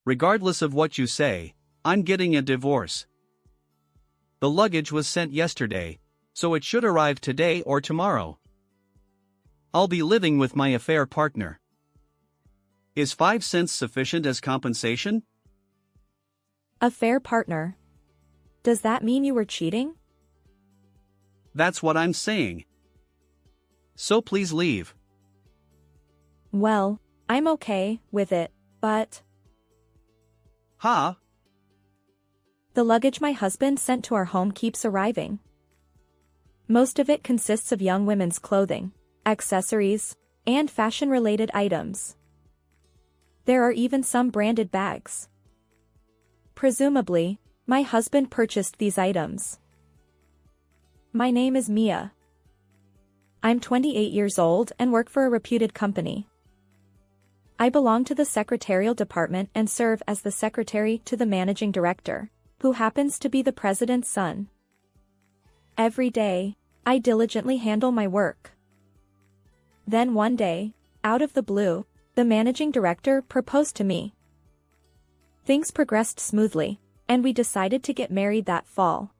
Regardless of what you say, I'm getting a divorce. The luggage was sent yesterday, so it should arrive today or tomorrow. I'll be living with my affair partner. Is 5 cents sufficient as compensation? Affair partner. Does that mean you were cheating? That's what I'm saying. So please leave. Well, I'm okay with it, but Huh? the luggage my husband sent to our home keeps arriving. Most of it consists of young women's clothing, accessories, and fashion-related items. There are even some branded bags. Presumably, my husband purchased these items. My name is Mia. I'm 28 years old and work for a reputed company. I belong to the secretarial department and serve as the secretary to the managing director, who happens to be the president's son. Every day, I diligently handle my work. Then one day, out of the blue, the managing director proposed to me. Things progressed smoothly, and we decided to get married that fall.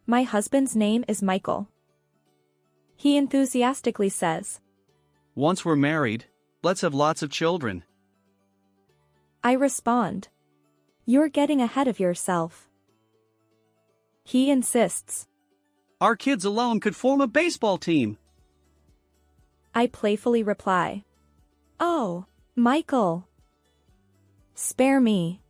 My husband's name is Michael. He enthusiastically says, Once we're married, let's have lots of children. I respond, You're getting ahead of yourself. He insists. Our kids alone could form a baseball team. I playfully reply, Oh, Michael. Spare me.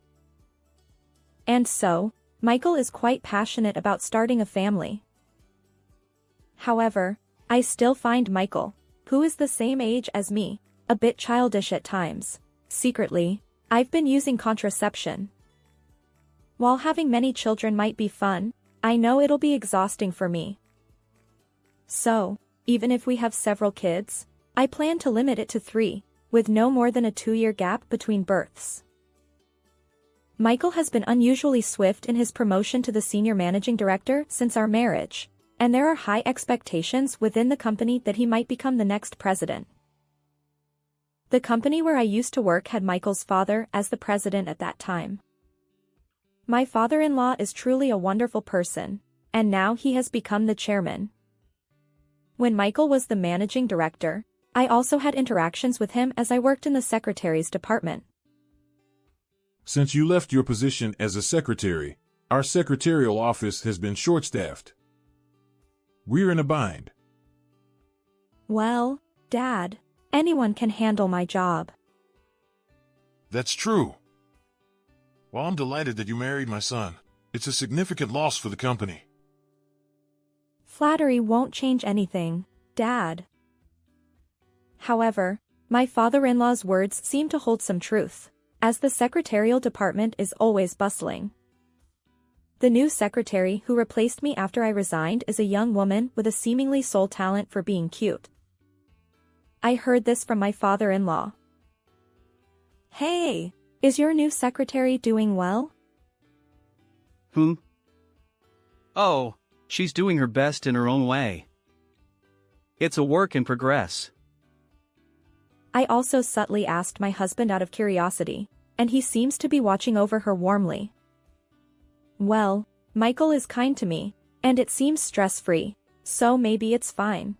And so, Michael is quite passionate about starting a family. However, I still find Michael, who is the same age as me, a bit childish at times. Secretly, I've been using contraception. While having many children might be fun, I know it'll be exhausting for me. So, even if we have several kids, I plan to limit it to 3, with no more than a 2-year gap between births. Michael has been unusually swift in his promotion to the senior managing director since our marriage, and there are high expectations within the company that he might become the next president. The company where I used to work had Michael's father as the president at that time. My father-in-law is truly a wonderful person, and now he has become the chairman. When Michael was the managing director, I also had interactions with him as I worked in the secretary's department. Since you left your position as a secretary, our secretarial office has been short-staffed. We're in a bind. Well, Dad, anyone can handle my job. That's true. Well, I'm delighted that you married my son. It's a significant loss for the company. Flattery won't change anything, Dad. However, my father-in-law's words seem to hold some truth, as the secretarial department is always bustling. The new secretary who replaced me after I resigned is a young woman with a seemingly sole talent for being cute. I heard this from my father-in-law. Hey, is your new secretary doing well? Oh, she's doing her best in her own way. It's a work in progress. I also subtly asked my husband out of curiosity, and he seems to be watching over her warmly. Well, Michael is kind to me, and it seems stress-free, so maybe it's fine.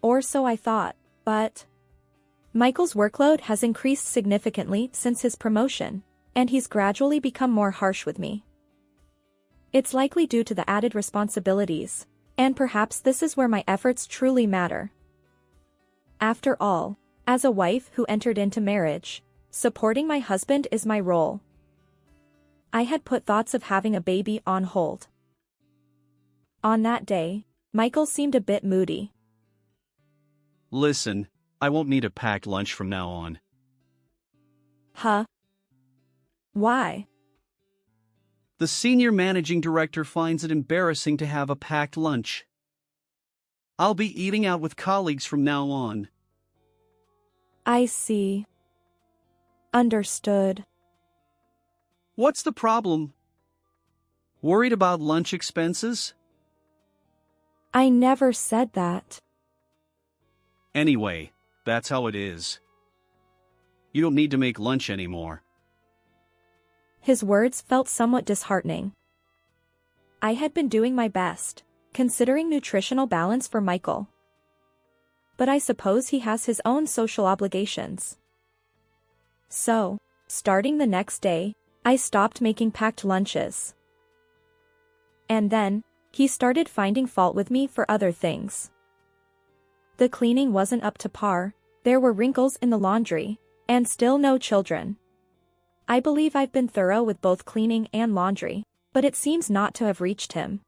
Or so I thought, but Michael's workload has increased significantly since his promotion, and he's gradually become more harsh with me. It's likely due to the added responsibilities, and perhaps this is where my efforts truly matter. After all, as a wife who entered into marriage, supporting my husband is my role. I had put thoughts of having a baby on hold. On that day, Michael seemed a bit moody. Listen, I won't need a packed lunch from now on. Huh? Why? The senior managing director finds it embarrassing to have a packed lunch. I'll be eating out with colleagues from now on. I see. Understood. What's the problem? Worried about lunch expenses? I never said that. Anyway, that's how it is. You don't need to make lunch anymore. His words felt somewhat disheartening. I had been doing my best, considering nutritional balance for Michael. But I suppose he has his own social obligations. So, starting the next day, I stopped making packed lunches. And then, he started finding fault with me for other things. The cleaning wasn't up to par, there were wrinkles in the laundry, and still no children. I believe I've been thorough with both cleaning and laundry, but it seems not to have reached him.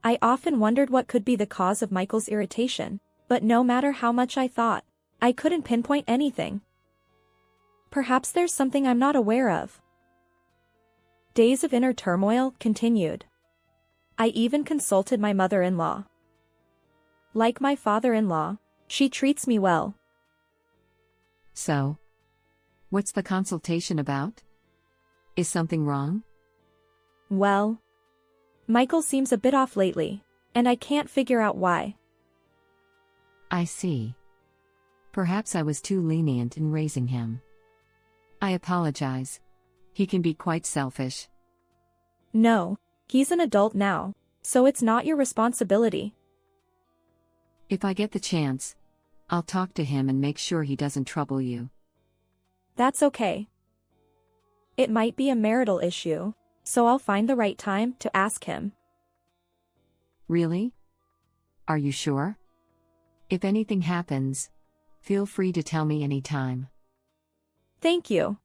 I often wondered what could be the cause of Michael's irritation, but no matter how much I thought, I couldn't pinpoint anything. Perhaps there's something I'm not aware of. Days of inner turmoil continued. I even consulted my mother-in-law. Like my father-in-law, she treats me well. So, what's the consultation about? Is something wrong? Well, Michael seems a bit off lately, and I can't figure out why. I see. Perhaps I was too lenient in raising him. I apologize. He can be quite selfish. No, he's an adult now, so it's not your responsibility. If I get the chance, I'll talk to him and make sure he doesn't trouble you. That's okay. It might be a marital issue, so I'll find the right time to ask him. Really? Are you sure? If anything happens, feel free to tell me anytime. Thank you.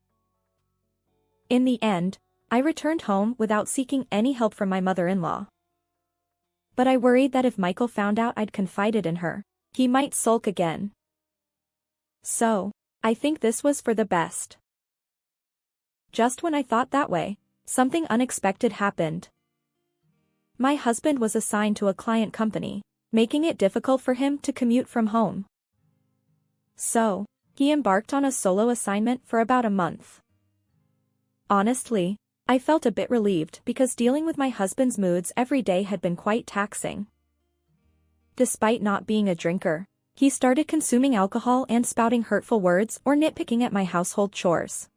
In the end, I returned home without seeking any help from my mother-in-law. But I worried that if Michael found out I'd confided in her, he might sulk again. So, I think this was for the best. Just when I thought that way, something unexpected happened. My husband was assigned to a client company, making it difficult for him to commute from home. So, he embarked on a solo assignment for about a month. Honestly, I felt a bit relieved because dealing with my husband's moods every day had been quite taxing. Despite not being a drinker, he started consuming alcohol and spouting hurtful words or nitpicking at my household chores.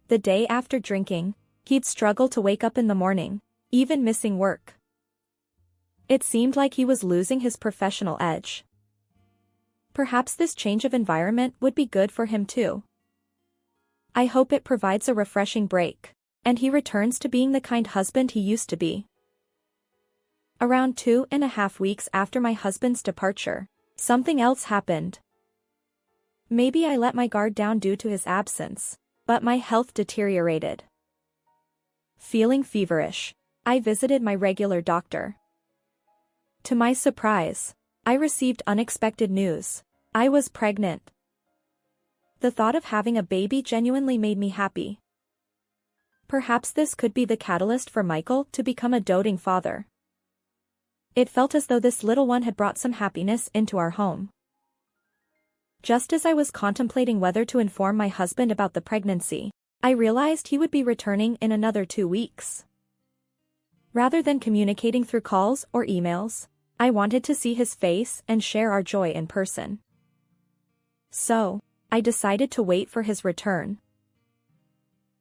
The day after drinking, he'd struggle to wake up in the morning, even missing work. It seemed like he was losing his professional edge. Perhaps this change of environment would be good for him too. I hope it provides a refreshing break, and he returns to being the kind husband he used to be. Around 2.5 weeks after my husband's departure, something else happened. Maybe I let my guard down due to his absence, but my health deteriorated. Feeling feverish, I visited my regular doctor. To my surprise, I received unexpected news. I was pregnant. The thought of having a baby genuinely made me happy. Perhaps this could be the catalyst for Michael to become a doting father. It felt as though this little one had brought some happiness into our home. Just as I was contemplating whether to inform my husband about the pregnancy, I realized he would be returning in another 2 weeks. Rather than communicating through calls or emails, I wanted to see his face and share our joy in person. So, I decided to wait for his return.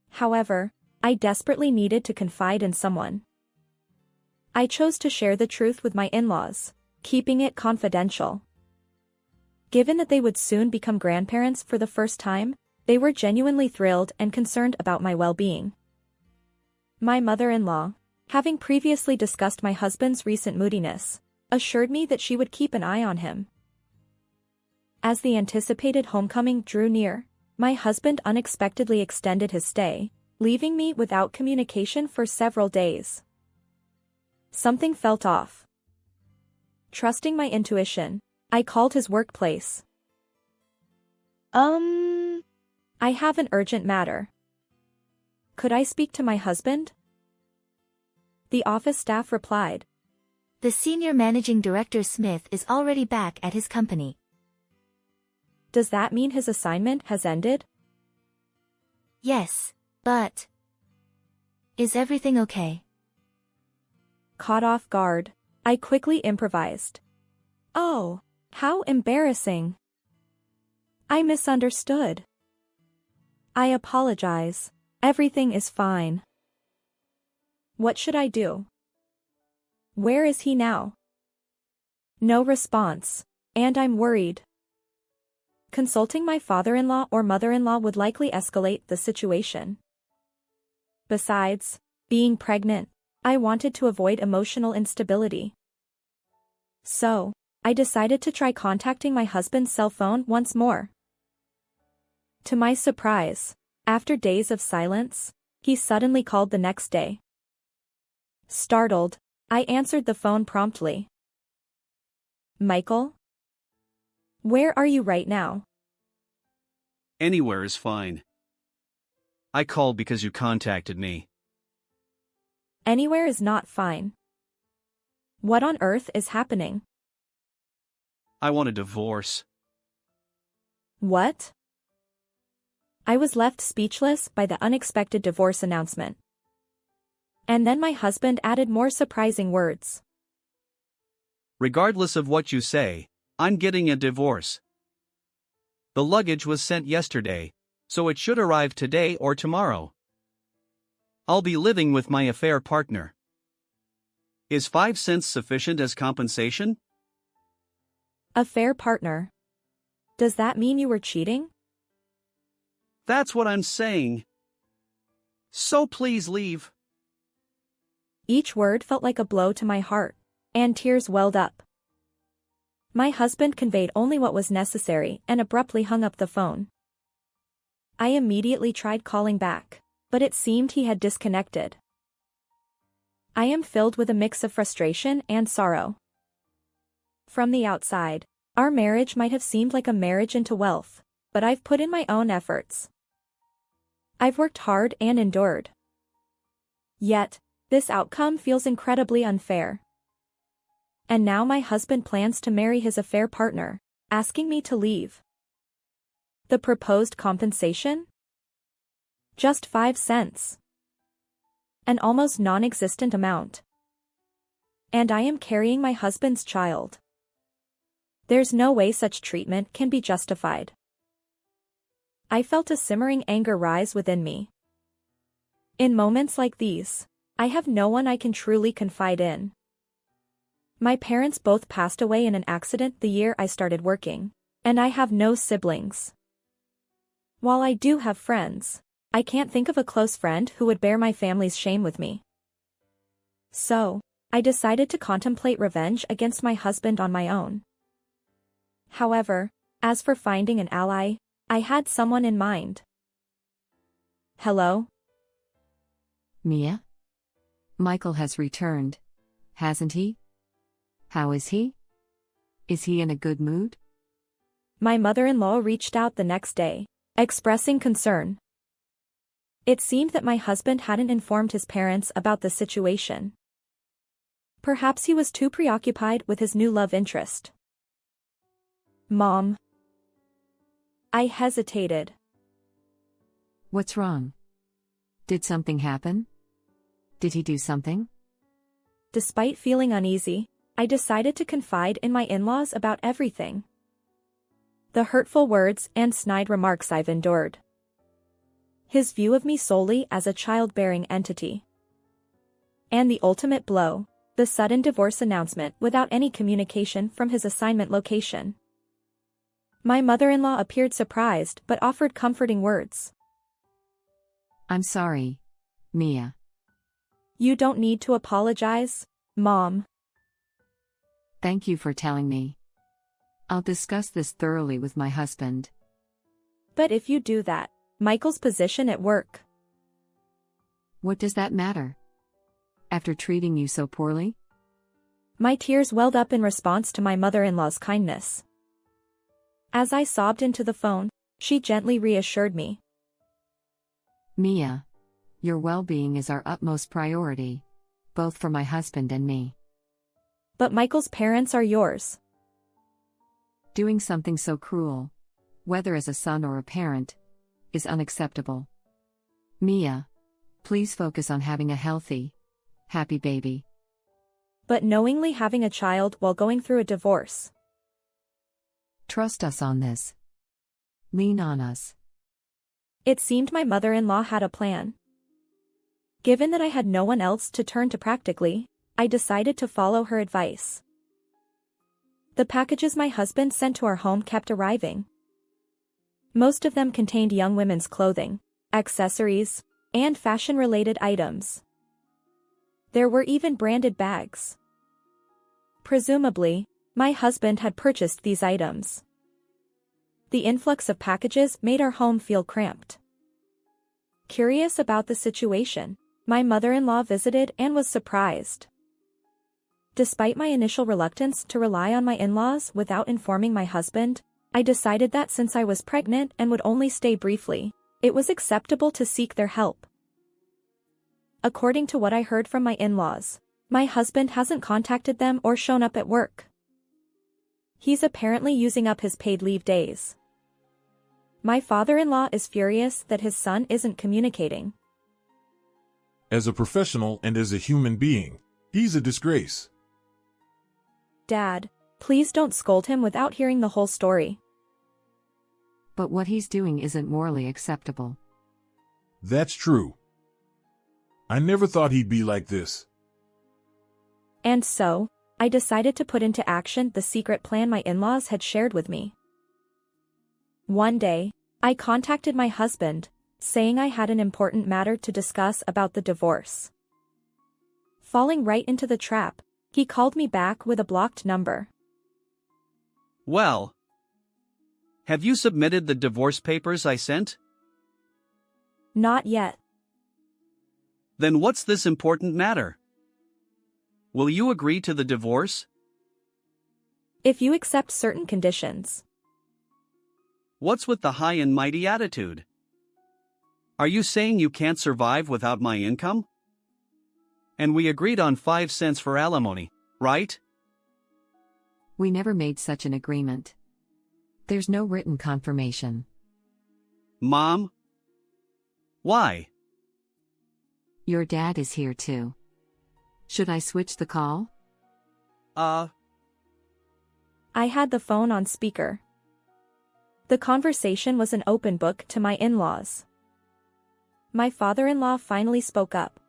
However, I desperately needed to confide in someone. I chose to share the truth with my in-laws, keeping it confidential. Given that they would soon become grandparents for the first time, they were genuinely thrilled and concerned about my well-being. My mother-in-law, having previously discussed my husband's recent moodiness, assured me that she would keep an eye on him. As the anticipated homecoming drew near, my husband unexpectedly extended his stay, leaving me without communication for several days. Something felt off. Trusting my intuition, I called his workplace. I have an urgent matter. Could I speak to my husband? The office staff replied. The senior managing director Smith is already back at his company. Does that mean his assignment has ended? Yes, but... Is everything okay? Caught off guard, I quickly improvised. Oh, how embarrassing. I misunderstood. I apologize. Everything is fine. What should I do? Where is he now? No response, and I'm worried. Consulting my father-in-law or mother-in-law would likely escalate the situation. Besides, being pregnant, I wanted to avoid emotional instability. So, I decided to try contacting my husband's cell phone once more. To my surprise, after days of silence, he suddenly called the next day. Startled, I answered the phone promptly. Michael? Where are you right now? Anywhere is fine. I called because you contacted me. Anywhere is not fine. What on earth is happening? I want a divorce. What? I was left speechless by the unexpected divorce announcement. And then my husband added more surprising words. Regardless of what you say, I'm getting a divorce. The luggage was sent yesterday, so it should arrive today or tomorrow. I'll be living with my affair partner. Is 5 cents sufficient as compensation? Affair partner. Does that mean you were cheating? That's what I'm saying. So please leave. Each word felt like a blow to my heart, and tears welled up. My husband conveyed only what was necessary and abruptly hung up the phone. I immediately tried calling back, but it seemed he had disconnected. I am filled with a mix of frustration and sorrow. From the outside, our marriage might have seemed like a marriage into wealth, but I've put in my own efforts. I've worked hard and endured. Yet, this outcome feels incredibly unfair. And now my husband plans to marry his affair partner, asking me to leave. The proposed compensation? Just 5 cents. An almost non-existent amount. And I am carrying my husband's child. There's no way such treatment can be justified. I felt a simmering anger rise within me. In moments like these, I have no one I can truly confide in. My parents both passed away in an accident the year I started working, and I have no siblings. While I do have friends, I can't think of a close friend who would bear my family's shame with me. So, I decided to contemplate revenge against my husband on my own. However, as for finding an ally, I had someone in mind. Hello? Mia? Michael has returned, hasn't he? How is he? Is he in a good mood? My mother-in-law reached out the next day, expressing concern. It seemed that my husband hadn't informed his parents about the situation. Perhaps he was too preoccupied with his new love interest. Mom. I hesitated. What's wrong? Did something happen? Did he do something? Despite feeling uneasy, I decided to confide in my in-laws about everything. The hurtful words and snide remarks I've endured. His view of me solely as a childbearing entity. And the ultimate blow, the sudden divorce announcement without any communication from his assignment location. My mother-in-law appeared surprised but offered comforting words. I'm sorry, Mia. You don't need to apologize, Mom. Thank you for telling me. I'll discuss this thoroughly with my husband. But if you do that, Michael's position at work. What does that matter? After treating you so poorly? My tears welled up in response to my mother-in-law's kindness. As I sobbed into the phone, she gently reassured me. Mia, your well-being is our utmost priority, both for my husband and me. But Michael's parents are yours. Doing something so cruel, whether as a son or a parent, is unacceptable. Mia, please focus on having a healthy, happy baby. But knowingly having a child while going through a divorce. Trust us on this. Lean on us. It seemed my mother-in-law had a plan. Given that I had no one else to turn to practically, I decided to follow her advice. The packages my husband sent to our home kept arriving. Most of them contained young women's clothing, accessories, and fashion-related items. There were even branded bags. Presumably, my husband had purchased these items. The influx of packages made our home feel cramped. Curious about the situation, my mother-in-law visited and was surprised. Despite my initial reluctance to rely on my in-laws without informing my husband, I decided that since I was pregnant and would only stay briefly, it was acceptable to seek their help. According to what I heard from my in-laws, my husband hasn't contacted them or shown up at work. He's apparently using up his paid leave days. My father-in-law is furious that his son isn't communicating. As a professional and as a human being, he's a disgrace. Dad, please don't scold him without hearing the whole story. But what he's doing isn't morally acceptable. That's true. I never thought he'd be like this. And so, I decided to put into action the secret plan my in-laws had shared with me. One day, I contacted my husband, saying I had an important matter to discuss about the divorce. Falling right into the trap, he called me back with a blocked number. Well, have you submitted the divorce papers I sent? Not yet. Then what's this important matter? Will you agree to the divorce? If you accept certain conditions. What's with the high and mighty attitude? Are you saying you can't survive without my income? And we agreed on 5 cents for alimony, right? We never made such an agreement. There's no written confirmation. Mom? Why? Your dad is here too. Should I switch the call? I had the phone on speaker. The conversation was an open book to my in-laws. My father-in-law finally spoke up.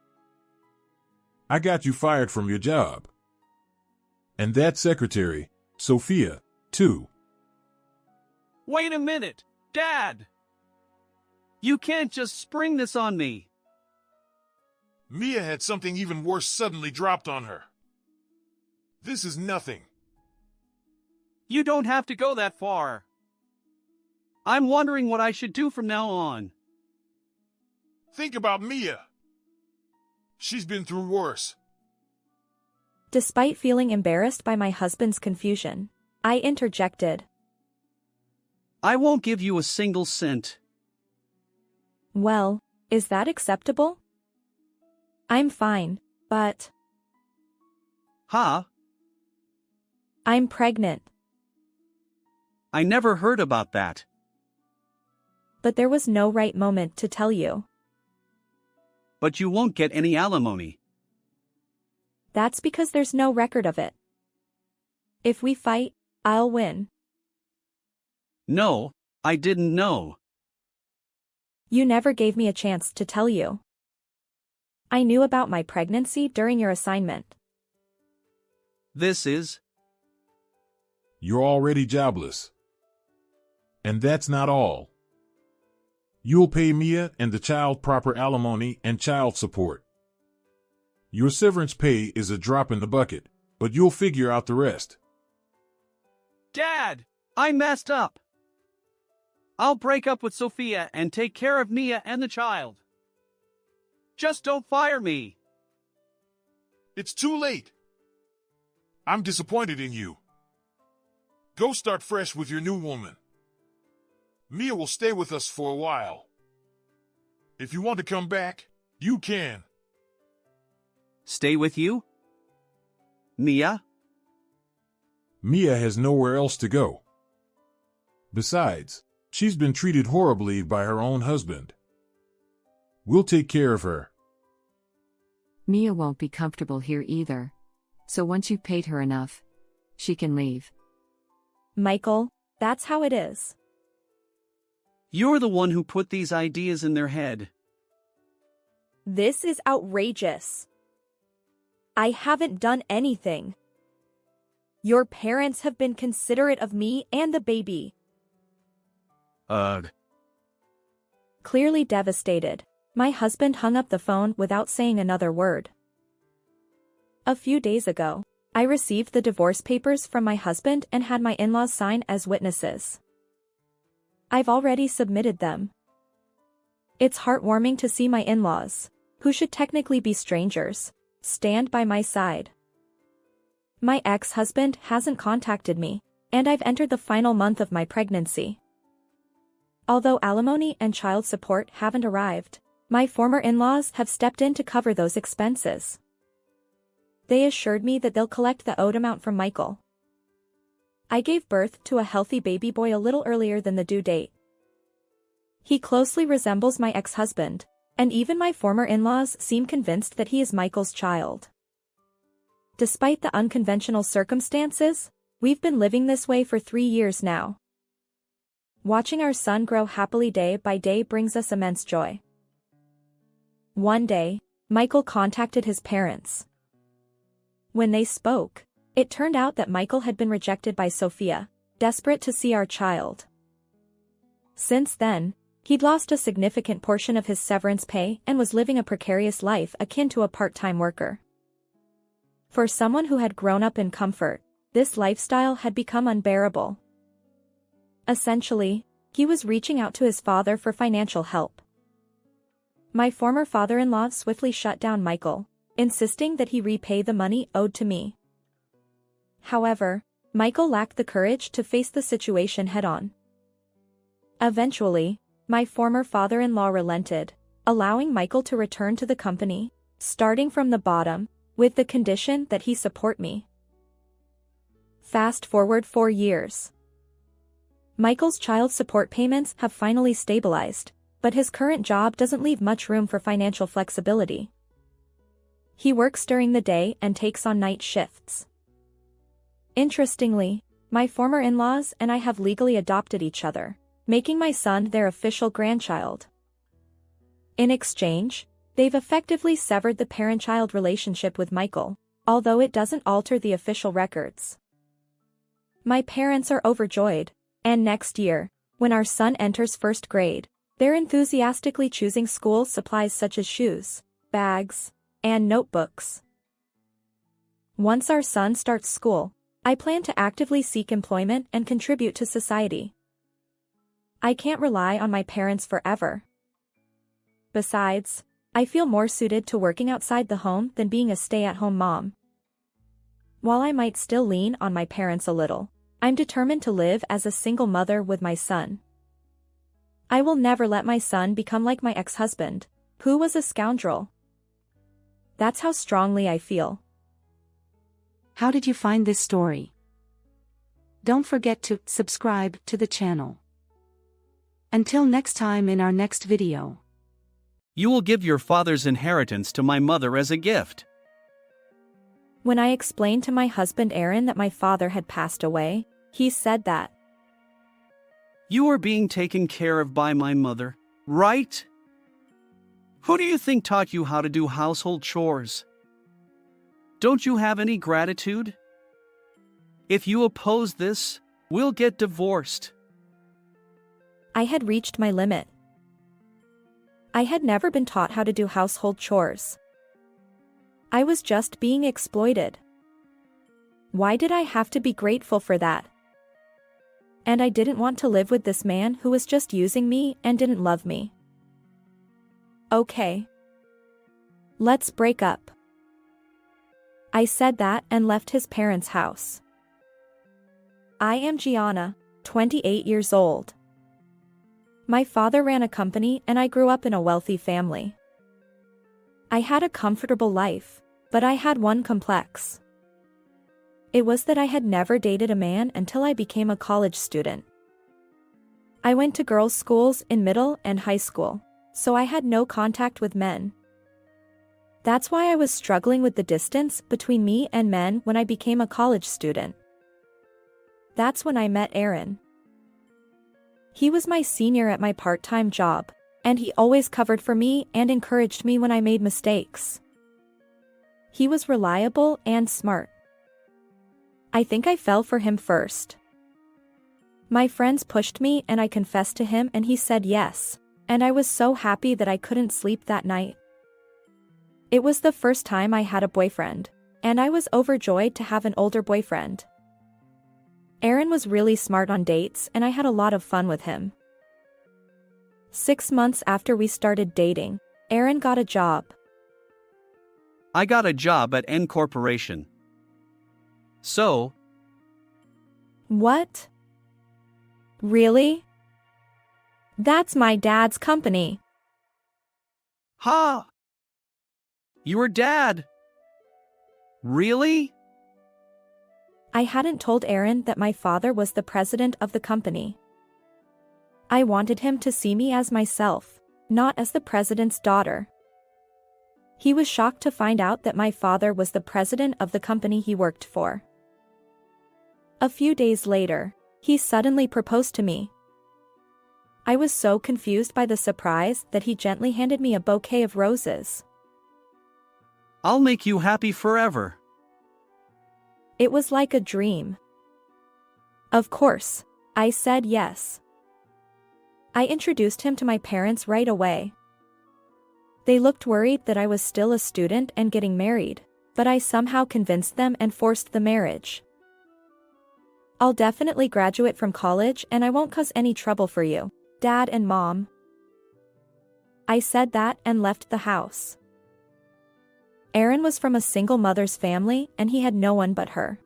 I got you fired from your job. And that secretary, Sophia, too. Wait a minute, Dad! You can't just spring this on me. Mia had something even worse suddenly dropped on her. This is nothing. You don't have to go that far. I'm wondering what I should do from now on. Think about Mia. She's been through worse. Despite feeling embarrassed by my husband's confusion, I interjected. I won't give you a single cent. Well, is that acceptable? I'm fine, but... Huh? I'm pregnant. I never heard about that. But there was no right moment to tell you. But you won't get any alimony. That's because there's no record of it. If we fight, I'll win. No, I didn't know. You never gave me a chance to tell you. I knew about my pregnancy during your assignment. This is... You're already jobless. And that's not all. You'll pay Mia and the child proper alimony and child support. Your severance pay is a drop in the bucket, but you'll figure out the rest. Dad, I messed up. I'll break up with Sophia and take care of Mia and the child. Just don't fire me. It's too late. I'm disappointed in you. Go start fresh with your new woman. Mia will stay with us for a while. If you want to come back, you can. Stay with you? Mia? Mia has nowhere else to go. Besides, she's been treated horribly by her own husband. We'll take care of her. Mia won't be comfortable here either. So once you've paid her enough, she can leave. Michael, that's how it is. You're the one who put these ideas in their head. This is outrageous. I haven't done anything. Your parents have been considerate of me and the baby. Ugh. Clearly devastated, my husband hung up the phone without saying another word. A few days ago, I received the divorce papers from my husband and had my in-laws sign as witnesses. I've already submitted them. It's heartwarming to see my in-laws, who should technically be strangers, stand by my side. My ex-husband hasn't contacted me, and I've entered the final month of my pregnancy. Although alimony and child support haven't arrived, my former in-laws have stepped in to cover those expenses. They assured me that they'll collect the owed amount from Michael. I gave birth to a healthy baby boy a little earlier than the due date. He closely resembles my ex-husband, and even my former in-laws seem convinced that he is Michael's child. Despite the unconventional circumstances, we've been living this way for 3 years now. Watching our son grow happily day by day brings us immense joy. One day, Michael contacted his parents. When they spoke, it turned out that Michael had been rejected by Sophia, desperate to see our child. Since then, he'd lost a significant portion of his severance pay and was living a precarious life akin to a part-time worker. For someone who had grown up in comfort, this lifestyle had become unbearable. Essentially, he was reaching out to his father for financial help. My former father-in-law swiftly shut down Michael, insisting that he repay the money owed to me. However, Michael lacked the courage to face the situation head-on. Eventually, my former father-in-law relented, allowing Michael to return to the company, starting from the bottom, with the condition that he support me. Fast forward 4 years. Michael's child support payments have finally stabilized, but his current job doesn't leave much room for financial flexibility. He works during the day and takes on night shifts. Interestingly, my former in-laws and I have legally adopted each other, making my son their official grandchild. In exchange, they've effectively severed the parent-child relationship with Michael, although it doesn't alter the official records. My parents are overjoyed, and next year, when our son enters first grade, they're enthusiastically choosing school supplies such as shoes, bags, and notebooks. Once our son starts school, I plan to actively seek employment and contribute to society. I can't rely on my parents forever. Besides, I feel more suited to working outside the home than being a stay-at-home mom. While I might still lean on my parents a little, I'm determined to live as a single mother with my son. I will never let my son become like my ex-husband, who was a scoundrel. That's how strongly I feel. How did you find this story? Don't forget to subscribe to the channel. Until next time in our next video. You will give your father's inheritance to my mother as a gift. When I explained to my husband Aaron that my father had passed away, he said that You are being taken care of by my mother, right? Who do you think taught you how to do household chores? Don't you have any gratitude? If you oppose this, we'll get divorced. I had reached my limit. I had never been taught how to do household chores. I was just being exploited. Why did I have to be grateful for that? And I didn't want to live with this man who was just using me and didn't love me. Okay. Let's break up. I said that and left his parents' house. I am Gianna, 28 years old. My father ran a company and I grew up in a wealthy family. I had a comfortable life, but I had one complex. It was that I had never dated a man until I became a college student. I went to girls' schools in middle and high school, so I had no contact with men. That's why I was struggling with the distance between me and men when I became a college student. That's when I met Aaron. He was my senior at my part-time job, and he always covered for me and encouraged me when I made mistakes. He was reliable and smart. I think I fell for him first. My friends pushed me and I confessed to him and he said yes, and I was so happy that I couldn't sleep that night. It was the first time I had a boyfriend, and I was overjoyed to have an older boyfriend. Aaron was really smart on dates and I had a lot of fun with him. 6 months after we started dating, Aaron got a job. I got a job at N Corporation. So, What? Really? That's my dad's company. ha! Your dad? Really? I hadn't told Aaron that my father was the president of the company. I wanted him to see me as myself, not as the president's daughter. He was shocked to find out that my father was the president of the company he worked for. A few days later, he suddenly proposed to me. I was so confused by the surprise that he gently handed me a bouquet of roses. I'll make you happy forever. It was like a dream. Of course, I said yes. I introduced him to my parents right away. They looked worried that I was still a student and getting married, but I somehow convinced them and forced the marriage. I'll definitely graduate from college and I won't cause any trouble for you, Dad and Mom. I said that and left the house. Aaron was from a single mother's family and he had no one but her.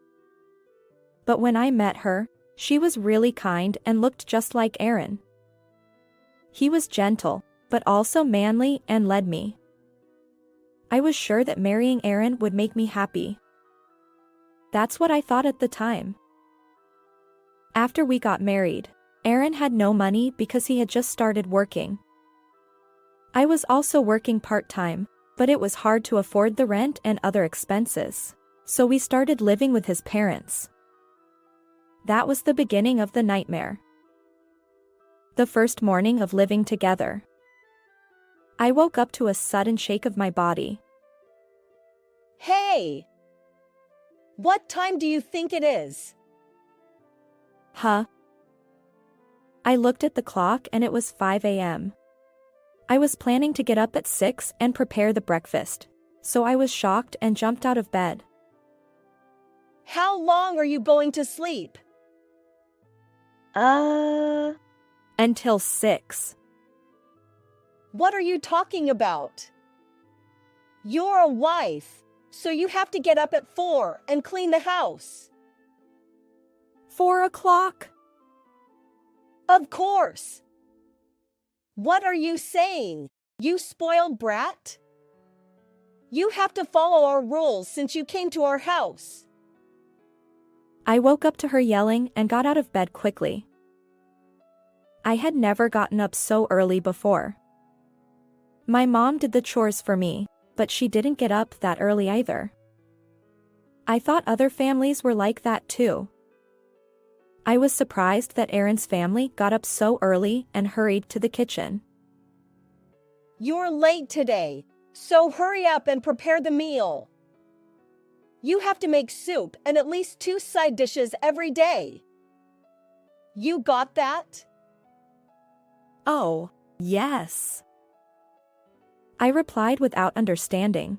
But when I met her, she was really kind and looked just like Aaron. He was gentle, but also manly and led me. I was sure that marrying Aaron would make me happy. That's what I thought at the time. After we got married, Aaron had no money because he had just started working. I was also working part-time, but it was hard to afford the rent and other expenses, so we started living with his parents. That was the beginning of the nightmare. The first morning of living together, I woke up to a sudden shake of my body. Hey! What time do you think it is? Huh? I looked at the clock and it was 5 a.m. I was planning to get up at 6 and prepare the breakfast, so I was shocked and jumped out of bed. How long are you going to sleep? Until 6. What are you talking about? You're a wife, so you have to get up at 4 and clean the house. 4 o'clock? Of course. What are you saying, you spoiled brat? You have to follow our rules since you came to our house. I woke up to her yelling and got out of bed quickly. I had never gotten up so early before. My mom did the chores for me, but she didn't get up that early either. I thought other families were like that too. I was surprised that Aaron's family got up so early and hurried to the kitchen. You're late today, so hurry up and prepare the meal. You have to make soup and at least 2 side dishes every day. You got that? Oh, yes. I replied without understanding.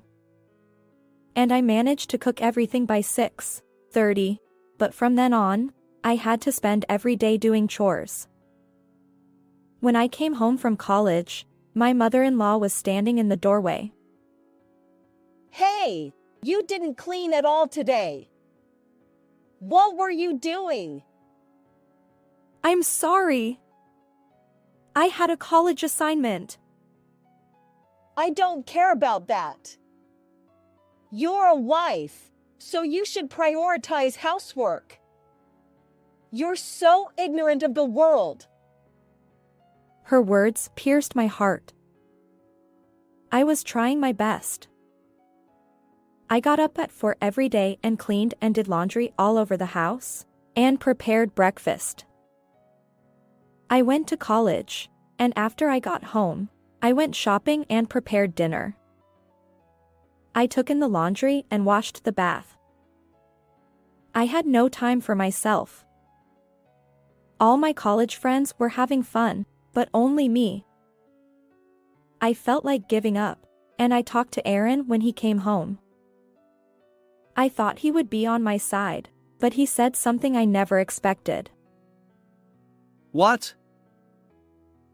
And I managed to cook everything by 6:30, but from then on, I had to spend every day doing chores. When I came home from college, my mother-in-law was standing in the doorway. Hey, you didn't clean at all today. What were you doing? I'm sorry. I had a college assignment. I don't care about that. You're a wife, so you should prioritize housework. You're so ignorant of the world. Her words pierced my heart. I was trying my best. I got up at 4 every day and cleaned and did laundry all over the house, and prepared breakfast. I went to college, and after I got home, I went shopping and prepared dinner. I took in the laundry and washed the bath. I had no time for myself. All my college friends were having fun, but only me. I felt like giving up, and I talked to Aaron when he came home. I thought he would be on my side, but he said something I never expected. What?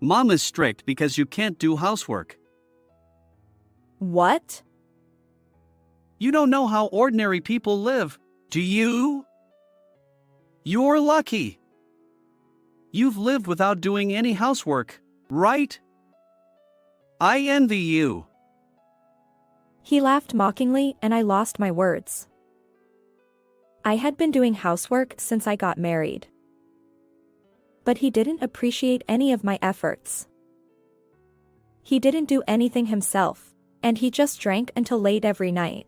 Mom is strict because you can't do housework. What? You don't know how ordinary people live, do you? You're lucky. You've lived without doing any housework, right? I envy you. He laughed mockingly and I lost my words. I had been doing housework since I got married. But he didn't appreciate any of my efforts. He didn't do anything himself, and he just drank until late every night.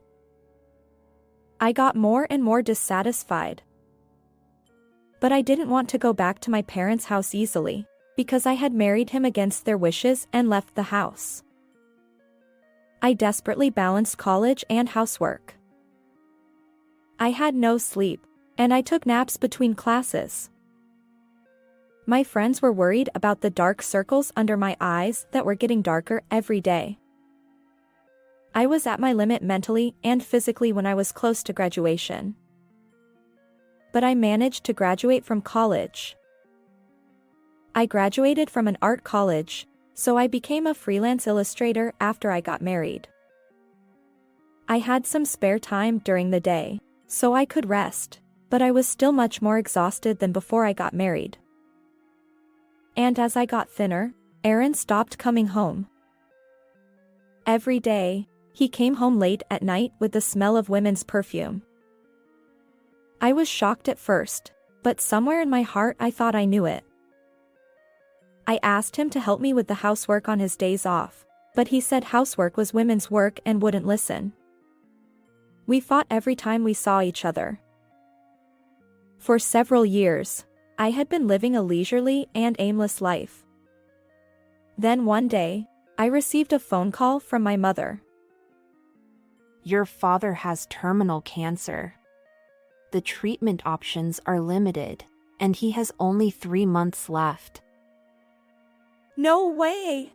I got more and more dissatisfied. But I didn't want to go back to my parents' house easily, because I had married him against their wishes and left the house. I desperately balanced college and housework. I had no sleep, and I took naps between classes. My friends were worried about the dark circles under my eyes that were getting darker every day. I was at my limit mentally and physically when I was close to graduation. But I managed to graduate from college. I graduated from an art college, so I became a freelance illustrator after I got married. I had some spare time during the day, so I could rest, but I was still much more exhausted than before I got married. And as I got thinner, Aaron stopped coming home. Every day, he came home late at night with the smell of women's perfume. I was shocked at first, but somewhere in my heart I thought I knew it. I asked him to help me with the housework on his days off, but he said housework was women's work and wouldn't listen. We fought every time we saw each other. For several years, I had been living a leisurely and aimless life. Then one day, I received a phone call from my mother. Your father has terminal cancer. The treatment options are limited, and he has only 3 months left. No way!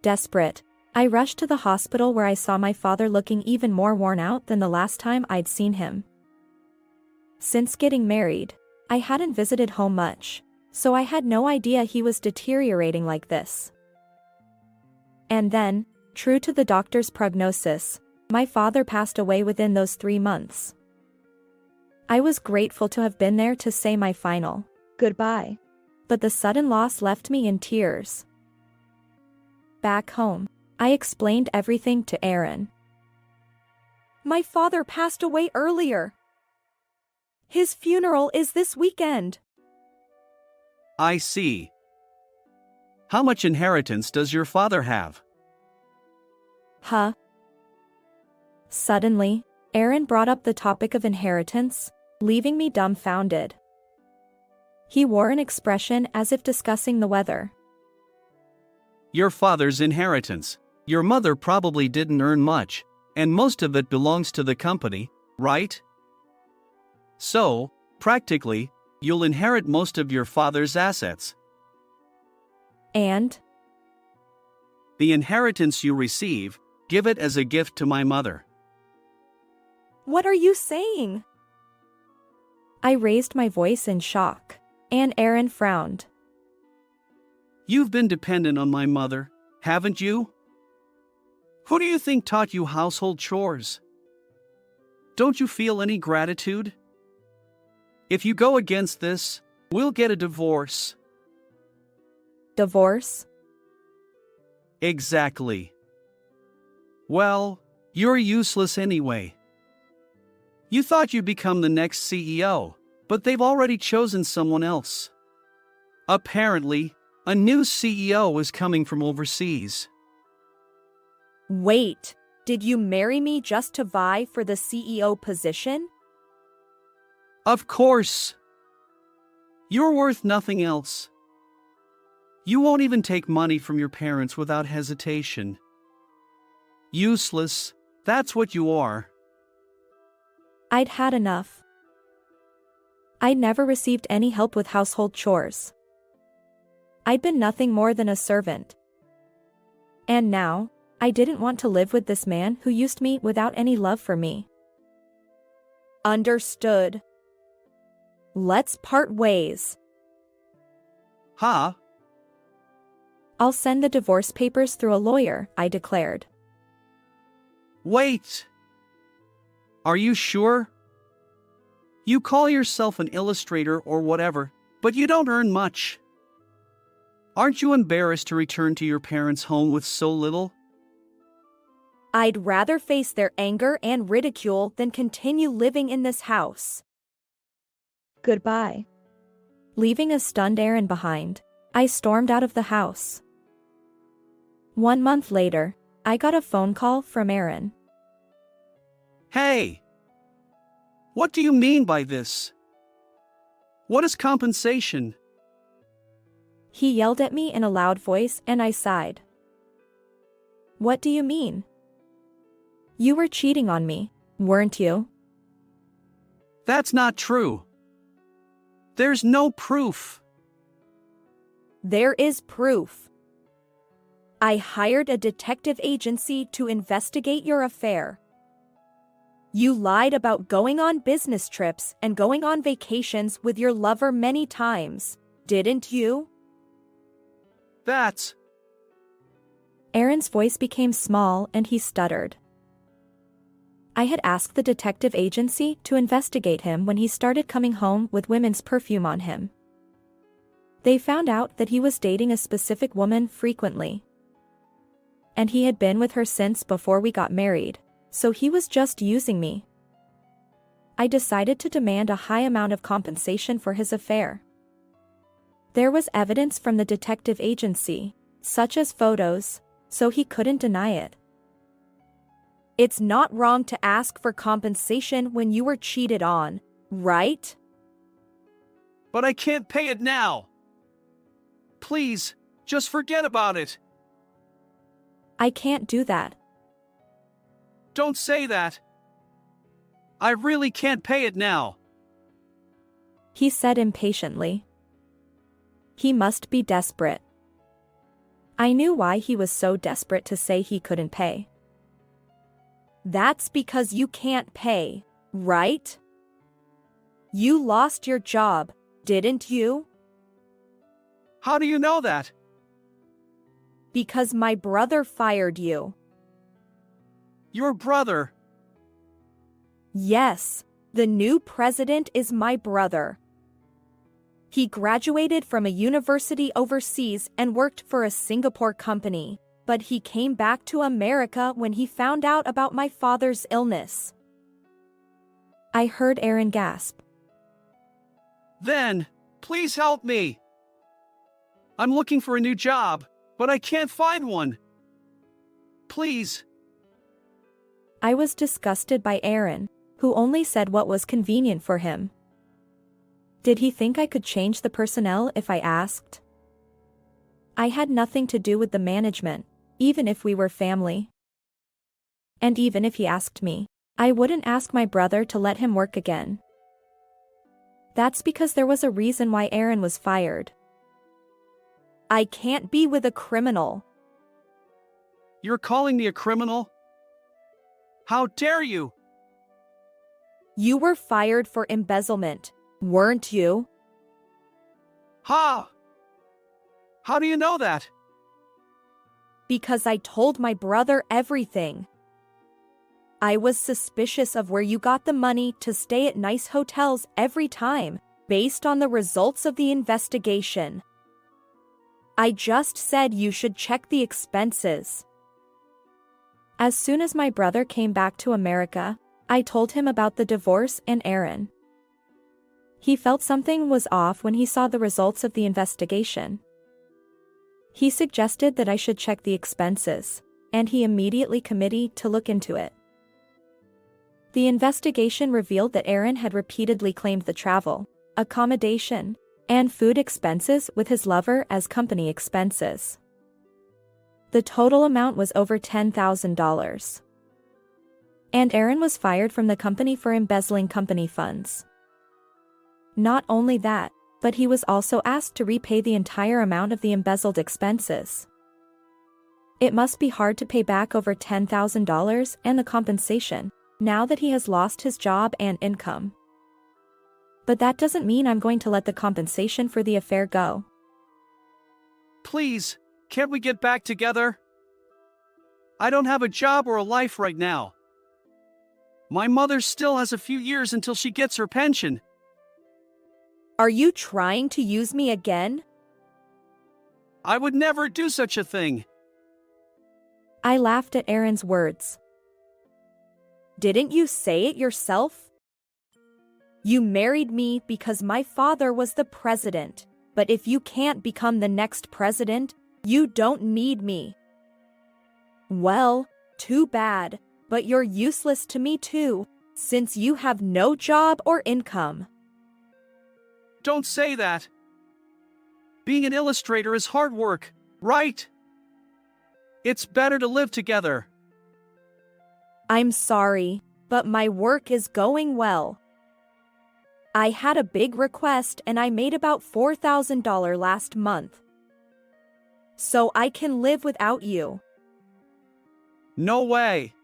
Desperate, I rushed to the hospital where I saw my father looking even more worn out than the last time I'd seen him. Since getting married, I hadn't visited home much, so I had no idea he was deteriorating like this. And then, true to the doctor's prognosis, my father passed away within those 3 months. I was grateful to have been there to say my final goodbye, but the sudden loss left me in tears. Back home, I explained everything to Aaron. My father passed away earlier. His funeral is this weekend. I see. How much inheritance does your father have? Huh? Suddenly, Aaron brought up the topic of inheritance, leaving me dumbfounded. He wore an expression as if discussing the weather. Your father's inheritance. Your mother probably didn't earn much, and most of it belongs to the company, right? So, practically, you'll inherit most of your father's assets. And? The inheritance you receive, give it as a gift to my mother. What are you saying? I raised my voice in shock, and Aaron frowned. You've been dependent on my mother, haven't you? Who do you think taught you household chores? Don't you feel any gratitude? If you go against this, we'll get a divorce. Divorce? Exactly. Well, you're useless anyway. You thought you'd become the next CEO, but they've already chosen someone else. Apparently, a new CEO is coming from overseas. Wait, did you marry me just to vie for the CEO position? Of course. You're worth nothing else. You won't even take money from your parents without hesitation. Useless, that's what you are. I'd had enough. I'd never received any help with household chores. I'd been nothing more than a servant. And now, I didn't want to live with this man who used me without any love for me. Understood. Let's part ways. Huh? I'll send the divorce papers through a lawyer, I declared. Wait! Are you sure? You call yourself an illustrator or whatever, but you don't earn much. Aren't you embarrassed to return to your parents' home with so little? I'd rather face their anger and ridicule than continue living in this house. Goodbye. Leaving a stunned Aaron behind, I stormed out of the house. 1 month later, I got a phone call from Aaron. Hey! What do you mean by this? What is compensation? He yelled at me in a loud voice and I sighed. What do you mean? You were cheating on me, weren't you? That's not true. There's no proof. There is proof. I hired a detective agency to investigate your affair. You lied about going on business trips and going on vacations with your lover many times, didn't you? That's... Aaron's voice became small and he stuttered. I had asked the detective agency to investigate him when he started coming home with women's perfume on him. They found out that he was dating a specific woman frequently. And he had been with her since before we got married, so he was just using me. I decided to demand a high amount of compensation for his affair. There was evidence from the detective agency, such as photos, so he couldn't deny it. It's not wrong to ask for compensation when you were cheated on, right? But I can't pay it now. Please, just forget about it. I can't do that. Don't say that. I really can't pay it now. He said impatiently. He must be desperate. I knew why he was so desperate to say he couldn't pay. That's because you can't pay, right? You lost your job, didn't you? How do you know that? Because my brother fired you. Your brother? Yes, the new president is my brother. He graduated from a university overseas and worked for a Singapore company, but he came back to America when he found out about my father's illness. I heard Aaron gasp. Then, please help me. I'm looking for a new job, but I can't find one. Please. I was disgusted by Aaron, who only said what was convenient for him. Did he think I could change the personnel if I asked? I had nothing to do with the management, even if we were family. And even if he asked me, I wouldn't ask my brother to let him work again. That's because there was a reason why Aaron was fired. I can't be with a criminal. You're calling me a criminal? How dare you? You were fired for embezzlement, weren't you? How do you know that? Because I told my brother everything. I was suspicious of where you got the money to stay at nice hotels every time, based on the results of the investigation. I just said you should check the expenses. As soon as my brother came back to America, I told him about the divorce and Aaron. He felt something was off when he saw the results of the investigation. He suggested that I should check the expenses, and he immediately committed to look into it. The investigation revealed that Aaron had repeatedly claimed the travel, accommodation, and food expenses with his lover as company expenses. The total amount was over $10,000. And Aaron was fired from the company for embezzling company funds. Not only that, but he was also asked to repay the entire amount of the embezzled expenses. It must be hard to pay back over $10,000 and the compensation, now that he has lost his job and income. But that doesn't mean I'm going to let the compensation for the affair go. Please, can't we get back together? I don't have a job or a life right now. My mother still has a few years until she gets her pension. Are you trying to use me again? I would never do such a thing. I laughed at Aaron's words. Didn't you say it yourself? You married me because my father was the president, but if you can't become the next president, you don't need me. Well, too bad, but you're useless to me too, since you have no job or income. Don't say that. Being an illustrator is hard work, right? It's better to live together. I'm sorry, but my work is going well. I had a big request and I made about $4,000 last month. So I can live without you. No way.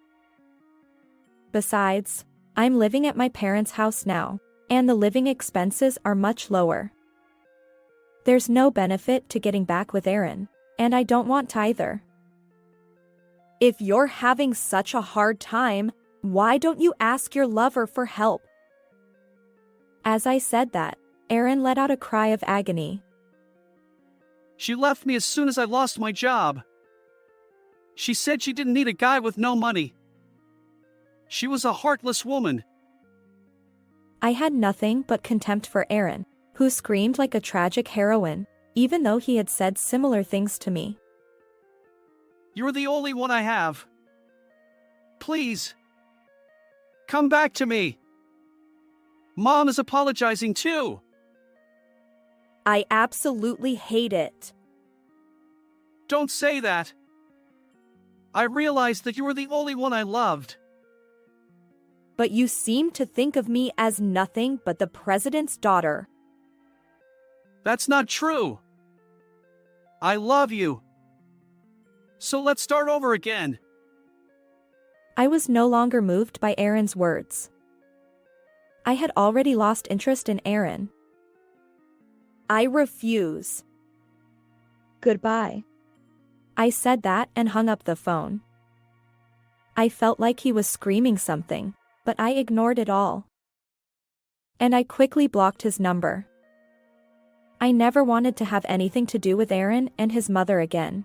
Besides, I'm living at my parents' house now, and the living expenses are much lower. There's no benefit to getting back with Aaron, and I don't want to either. If you're having such a hard time, why don't you ask your lover for help? As I said that, Aaron let out a cry of agony. She left me as soon as I lost my job. She said she didn't need a guy with no money. She was a heartless woman. I had nothing but contempt for Aaron, who screamed like a tragic heroine, even though he had said similar things to me. You're the only one I have. Please. Come back to me. Mom is apologizing too. I absolutely hate it. Don't say that. I realized that you were the only one I loved. But you seem to think of me as nothing but the president's daughter. That's not true. I love you. So let's start over again. I was no longer moved by Aaron's words. I had already lost interest in Aaron. I refuse. Goodbye. I said that and hung up the phone. I felt like he was screaming something, but I ignored it all. And I quickly blocked his number. I never wanted to have anything to do with Aaron and his mother again.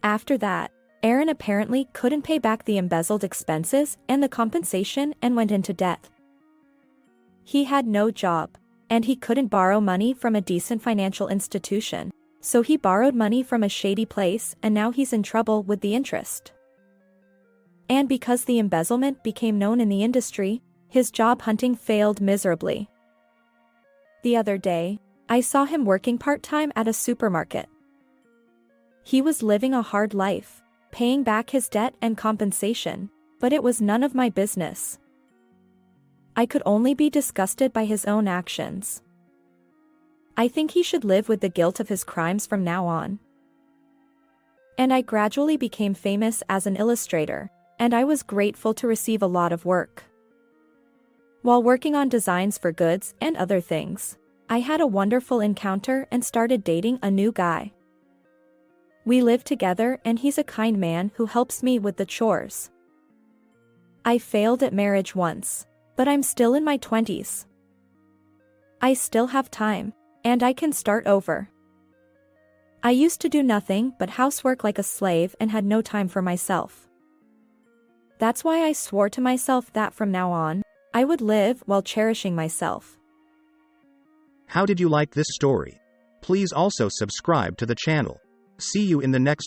After that, Aaron apparently couldn't pay back the embezzled expenses and the compensation and went into debt. He had no job, and he couldn't borrow money from a decent financial institution, so he borrowed money from a shady place and now he's in trouble with the interest. And because the embezzlement became known in the industry, his job hunting failed miserably. The other day, I saw him working part-time at a supermarket. He was living a hard life, paying back his debt and compensation, but it was none of my business. I could only be disgusted by his own actions. I think he should live with the guilt of his crimes from now on. And I gradually became famous as an illustrator, and I was grateful to receive a lot of work. While working on designs for goods and other things, I had a wonderful encounter and started dating a new guy. We live together and he's a kind man who helps me with the chores. I failed at marriage once, but I'm still in my 20s. I still have time, and I can start over. I used to do nothing but housework like a slave and had no time for myself. That's why I swore to myself that from now on, I would live while cherishing myself. How did you like this story? Please also subscribe to the channel. See you in the next